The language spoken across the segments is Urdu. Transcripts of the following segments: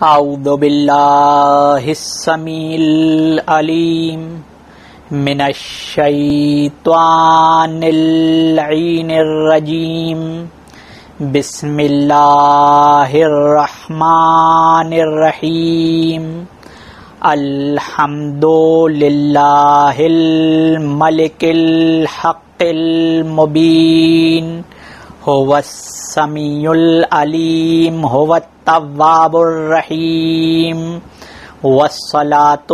اعوذ باللہ السمیع العلیم من الشیطان اللعین الرجیم بسم اللہ الرحمن الرحیم الحمد للہ الملک الحق المبین هو السمیع العلیم هو التواب الرحیم والصلاة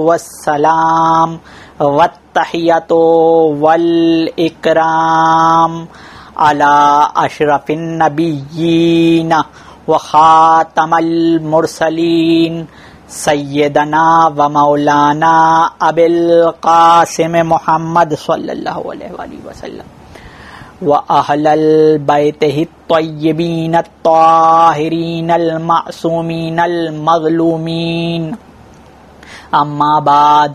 والسلام والتحیۃ والاکرام علی اشرف النبیین وخاتم المرسلین سیدنا و مولانا ابی القاسم محمد صلی اللہ علیہ وآلہ وسلم وأهل البيته الطيبين الطاهرين المعصومين المظلومين أما بعد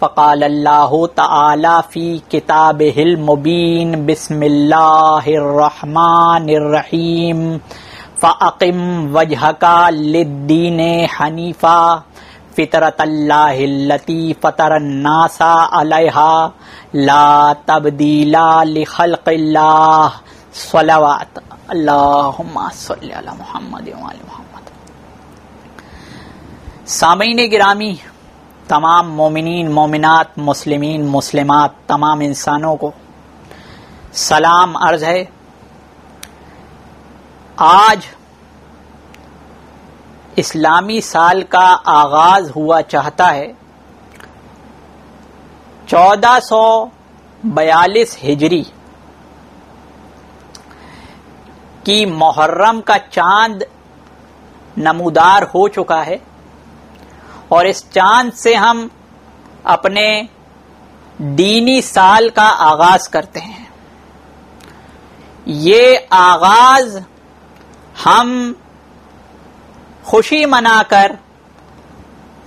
فقال الله تعالى في كتابه المبين بسم الله الرحمن الرحيم فأقم وجهك للدين حنيفا فطرة الله التي فطر الناس عليها لا تبديل لخلق الله صلوات اللهم صل على محمد وعلى محمد۔ سامعین گرامی، تمام مومنین مومنات مسلمین مسلمات تمام انسانوں کو سلام عرض ہے۔ آج اسلامی سال کا آغاز ہوا چاہتا ہے 1442 ہجری کی محرم کا چاند نمودار ہو چکا ہے، اور اس چاند سے ہم اپنے دینی سال کا آغاز کرتے ہیں۔ یہ آغاز ہم خوشی منا کر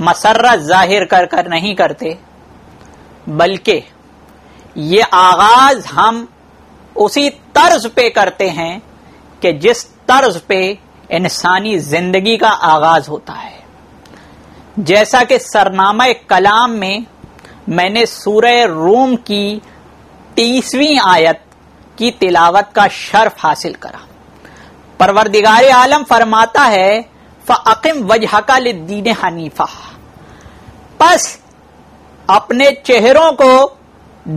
مسرت ظاہر کر کر نہیں کرتے، بلکہ یہ آغاز ہم اسی طرز پہ کرتے ہیں کہ جس طرز پہ انسانی زندگی کا آغاز ہوتا ہے۔ جیسا کہ سرنامہ کلام میں نے سورہ روم کی 30ویں آیت کی تلاوت کا شرف حاصل کرا۔ پروردگار عالم فرماتا ہے فَأَقِمْ وَجْهَكَ لِلدِّينِ حَنِيفًا، پس اپنے چہروں کو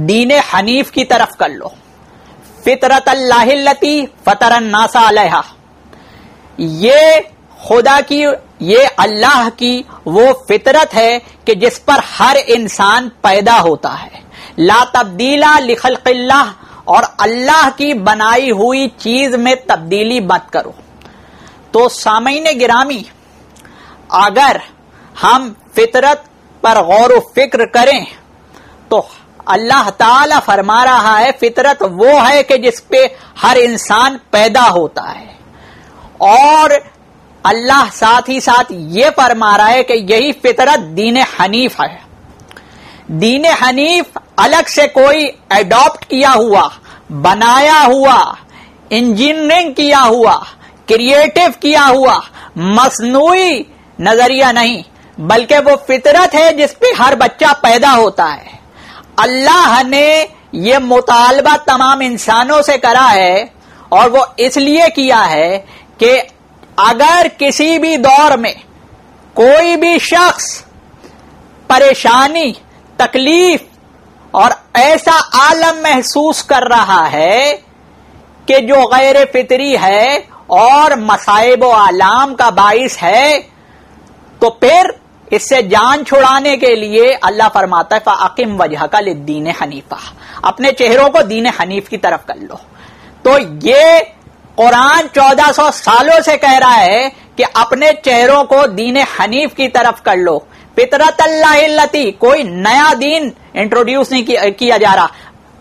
دین حنیف کی طرف کر لو۔ فطرت اللہ التی فطر الناس علیہا، یہ خدا کی، یہ اللہ کی وہ فطرت ہے کہ جس پر ہر انسان پیدا ہوتا ہے۔ لا تبدیل لخلق اللہ، اور اللہ کی بنائی ہوئی چیز میں تبدیلی مت کرو۔ تو سامعین گرامی، اگر ہم فطرت پر غور و فکر کریں تو اللہ تعالی فرما رہا ہے فطرت وہ ہے کہ جس پہ ہر انسان پیدا ہوتا ہے، اور اللہ ساتھ ہی ساتھ یہ فرما رہا ہے کہ یہی فطرت دین حنیف ہے۔ دین حنیف الگ سے کوئی ایڈاپٹ کیا ہوا، بنایا ہوا، انجینئرنگ کیا ہوا، کریٹو کیا ہوا مصنوعی نظریہ نہیں، بلکہ وہ فطرت ہے جس پہ ہر بچہ پیدا ہوتا ہے۔ اللہ نے یہ مطالبہ تمام انسانوں سے کرا ہے، اور وہ اس لیے کیا ہے کہ اگر کسی بھی دور میں کوئی بھی شخص پریشانی، تکلیف اور ایسا عالم محسوس کر رہا ہے کہ جو غیر فطری ہے اور مصائب و آلام کا باعث ہے، تو پھر اس سے جان چھڑانے کے لیے اللہ فرماتا ہے فَأَقِمْ وَجْهَكَ لِلدِّينِ حَنِيفًا، اپنے چہروں کو دین حنیف کی طرف کر لو۔ تو یہ قرآن 1400 سالوں سے کہہ رہا ہے کہ اپنے چہروں کو دین حنیف کی طرف کر لو۔ فطرت اللہ التی، کوئی نیا دین انٹروڈیوس نہیں کیا جا رہا،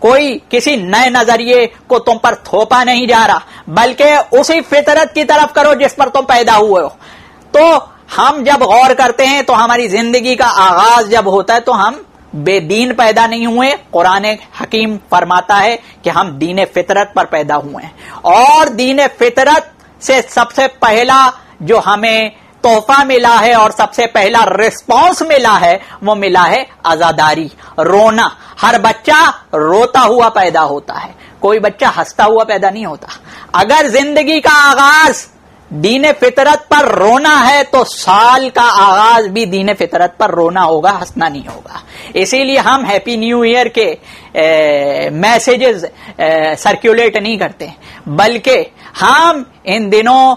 کوئی کسی نئے نظریے کو تم پر تھوپا نہیں جا رہا، بلکہ اسی فطرت کی طرف کرو جس پر تم پیدا ہوئے ہو۔ تو ہم جب غور کرتے ہیں تو ہماری زندگی کا آغاز جب ہوتا ہے تو ہم بے دین پیدا نہیں ہوئے، قرآن حکیم فرماتا ہے کہ ہم دین فطرت پر پیدا ہوئے ہیں، اور دین فطرت سے سب سے پہلا جو ہمیں تحفہ ملا ہے اور سب سے پہلا رسپانس ملا ہے وہ ملا ہے عزاداری، رونا۔ ہر بچہ روتا ہوا پیدا ہوتا ہے، کوئی بچہ ہنستا ہوا پیدا نہیں ہوتا۔ اگر زندگی کا آغاز دین فطرت پر رونا ہے تو سال کا آغاز بھی دین فطرت پر رونا ہوگا، ہنسنا نہیں ہوگا۔ اسی لیے ہم ہیپی نیو ایئر کے میسیجز سرکولیٹ نہیں کرتے، بلکہ ہم ان دنوں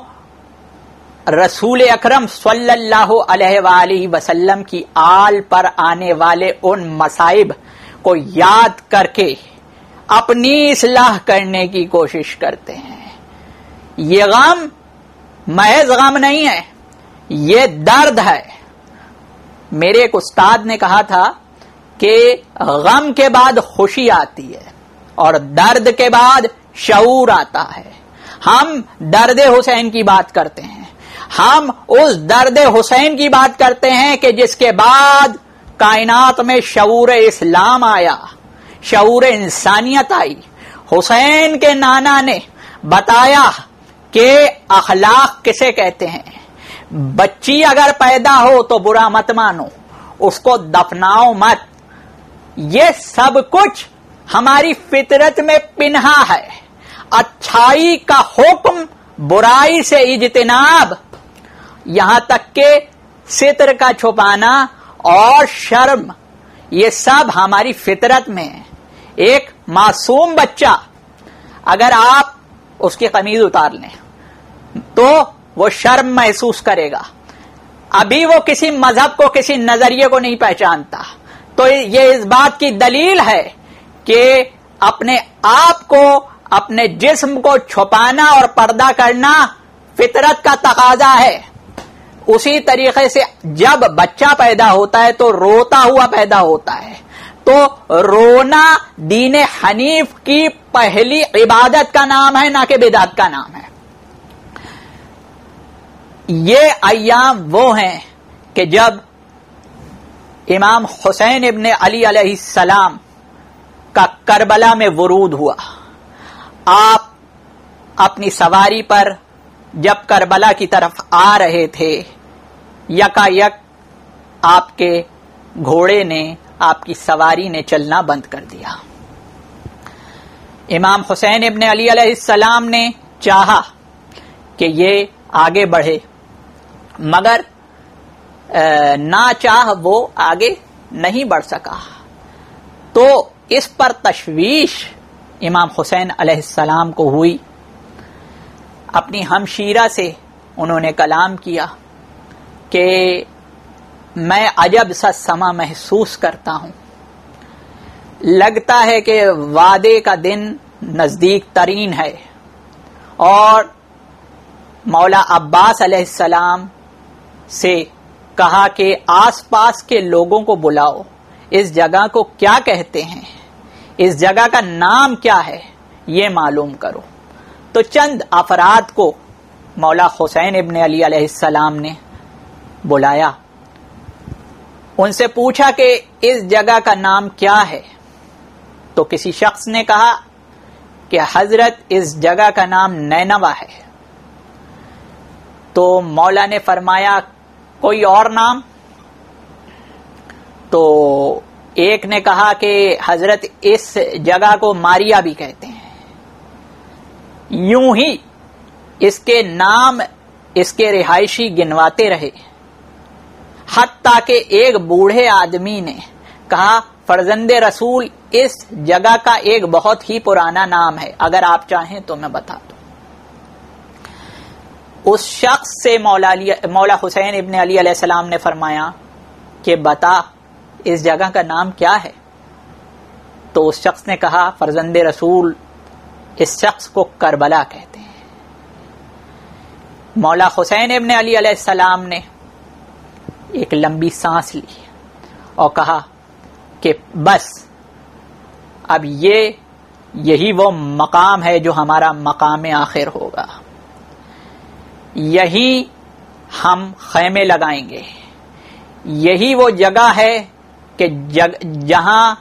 رسول اکرم صلی اللہ علیہ وآلہ وسلم کی آل پر آنے والے ان مصائب کو یاد کر کے اپنی اصلاح کرنے کی کوشش کرتے ہیں۔ یہ غم محض غم نہیں ہے، یہ درد ہے۔ میرے ایک استاد نے کہا تھا کہ غم کے بعد خوشی آتی ہے اور درد کے بعد شعور آتا ہے۔ ہم درد حسین کی بات کرتے ہیں، ہم اس درد حسین کی بات کرتے ہیں کہ جس کے بعد کائنات میں شعور اسلام آیا، شعور انسانیت آئی۔ حسین کے نانا نے بتایا کہ اخلاق کسے کہتے ہیں۔ بچی اگر پیدا ہو تو برا مت مانو، اس کو دفناؤ مت۔ یہ سب کچھ ہماری فطرت میں پنہا ہے۔ اچھائی کا حکم، برائی سے اجتناب، یہاں تک کہ ستر کا چھپانا اور شرم، یہ سب ہماری فطرت میں ہے۔ ایک معصوم بچہ اگر آپ اس کی قمیض اتار لیں تو وہ شرم محسوس کرے گا، ابھی وہ کسی مذہب کو، کسی نظریے کو نہیں پہچانتا۔ تو یہ اس بات کی دلیل ہے کہ اپنے آپ کو، اپنے جسم کو چھپانا اور پردہ کرنا فطرت کا تقاضا ہے۔ اسی طریقے سے جب بچہ پیدا ہوتا ہے تو روتا ہوا پیدا ہوتا ہے، تو رونا دین حنیف کی پہلی عبادت کا نام ہے، نہ کہ بدعت کا نام ہے۔ یہ ایام وہ ہیں کہ جب امام حسین ابن علی علیہ السلام کا کربلا میں ورود ہوا۔ آپ اپنی سواری پر جب کربلا کی طرف آ رہے تھے، یکا یک آپ کے گھوڑے نے، آپ کی سواری نے چلنا بند کر دیا۔ امام حسین ابن علی علیہ السلام نے چاہا کہ یہ آگے بڑھے، مگر ناچاہ وہ آگے نہیں بڑھ سکا۔ تو اس پر تشویش امام حسین علیہ السلام کو ہوئی۔ اپنی ہمشیرہ سے انہوں نے کلام کیا کہ میں عجب سا سما محسوس کرتا ہوں، لگتا ہے کہ وعدے کا دن نزدیک ترین ہے۔ اور مولا عباس علیہ السلام سے کہا کہ آس پاس کے لوگوں کو بلاؤ، اس جگہ کو کیا کہتے ہیں، اس جگہ کا نام کیا ہے، یہ معلوم کرو۔ تو چند افراد کو مولا حسین ابن علی علیہ السلام نے بلایا، ان سے پوچھا کہ اس جگہ کا نام کیا ہے۔ تو کسی شخص نے کہا کہ حضرت اس جگہ کا نام نینوا ہے۔ تو مولا نے فرمایا کوئی اور نام؟ تو ایک نے کہا کہ حضرت اس جگہ کو ماریا بھی کہتے ہیں۔ یوں ہی اس کے نام اس کے رہائشی گنواتے رہے، حتیٰ کہ ایک بوڑھے آدمی نے کہا فرزند رسول اس جگہ کا ایک بہت ہی پرانا نام ہے، اگر آپ چاہیں تو میں بتا دوں۔ اس شخص سے مولا حسین ابن علی علیہ السلام نے فرمایا کہ بتا اس جگہ کا نام کیا ہے۔ تو اس شخص نے کہا فرزند رسول اس شخص کو کربلا کہتے ہیں۔ مولا حسین ابن علی علیہ السلام نے ایک لمبی سانس لی اور کہا کہ بس اب یہی وہ مقام ہے جو ہمارا مقام آخر ہوگا، یہی ہم خیمے لگائیں گے، یہی وہ جگہ ہے کہ جہاں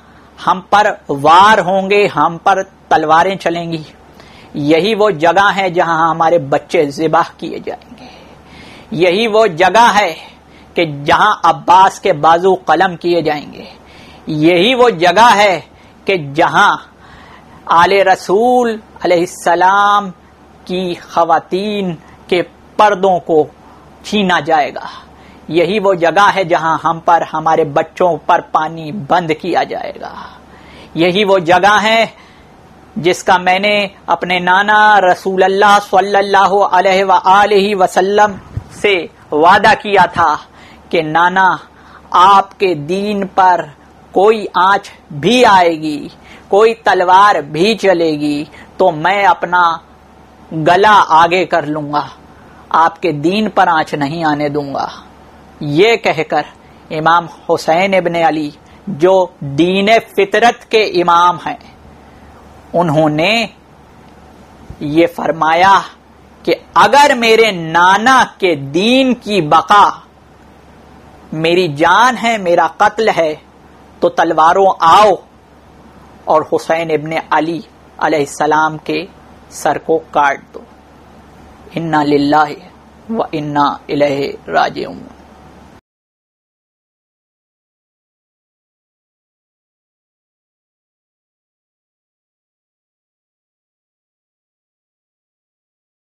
ہم پر وار ہوں گے، ہم پر تلواریں چلیں گی، یہی وہ جگہ ہے جہاں ہمارے بچے ذبح کیے جائیں گے، یہی وہ جگہ ہے کہ جہاں عباس کے بازو قلم کیے جائیں گے. یہی وہ جگہ ہے کہ جہاں آل رسول علیہ السلام کی خواتین کے پردوں کو چھینا جائے گا. یہی وہ جگہ ہے جہاں ہم پر ہمارے بچوں پر پانی بند کیا جائے گا. یہی وہ جگہ ہے جس کا میں نے اپنے نانا رسول اللہ صلی اللہ علیہ وآلہ وسلم سے وعدہ کیا تھا کہ نانا آپ کے دین پر کوئی آنچ بھی آئے گی، کوئی تلوار بھی چلے گی تو میں اپنا گلا آگے کر لوں گا، آپ کے دین پر آنچ نہیں آنے دوں گا. یہ کہہ کر امام حسین ابن علی جو دین فطرت کے امام ہیں، انہوں نے یہ فرمایا کہ اگر میرے نانا کے دین کی بقا میری جان ہے، میرا قتل ہے، تو تلواروں آؤ اور حسین ابن علی علیہ السلام کے سر کو کاٹ دو. انا للہ و انا الیہ راجعون.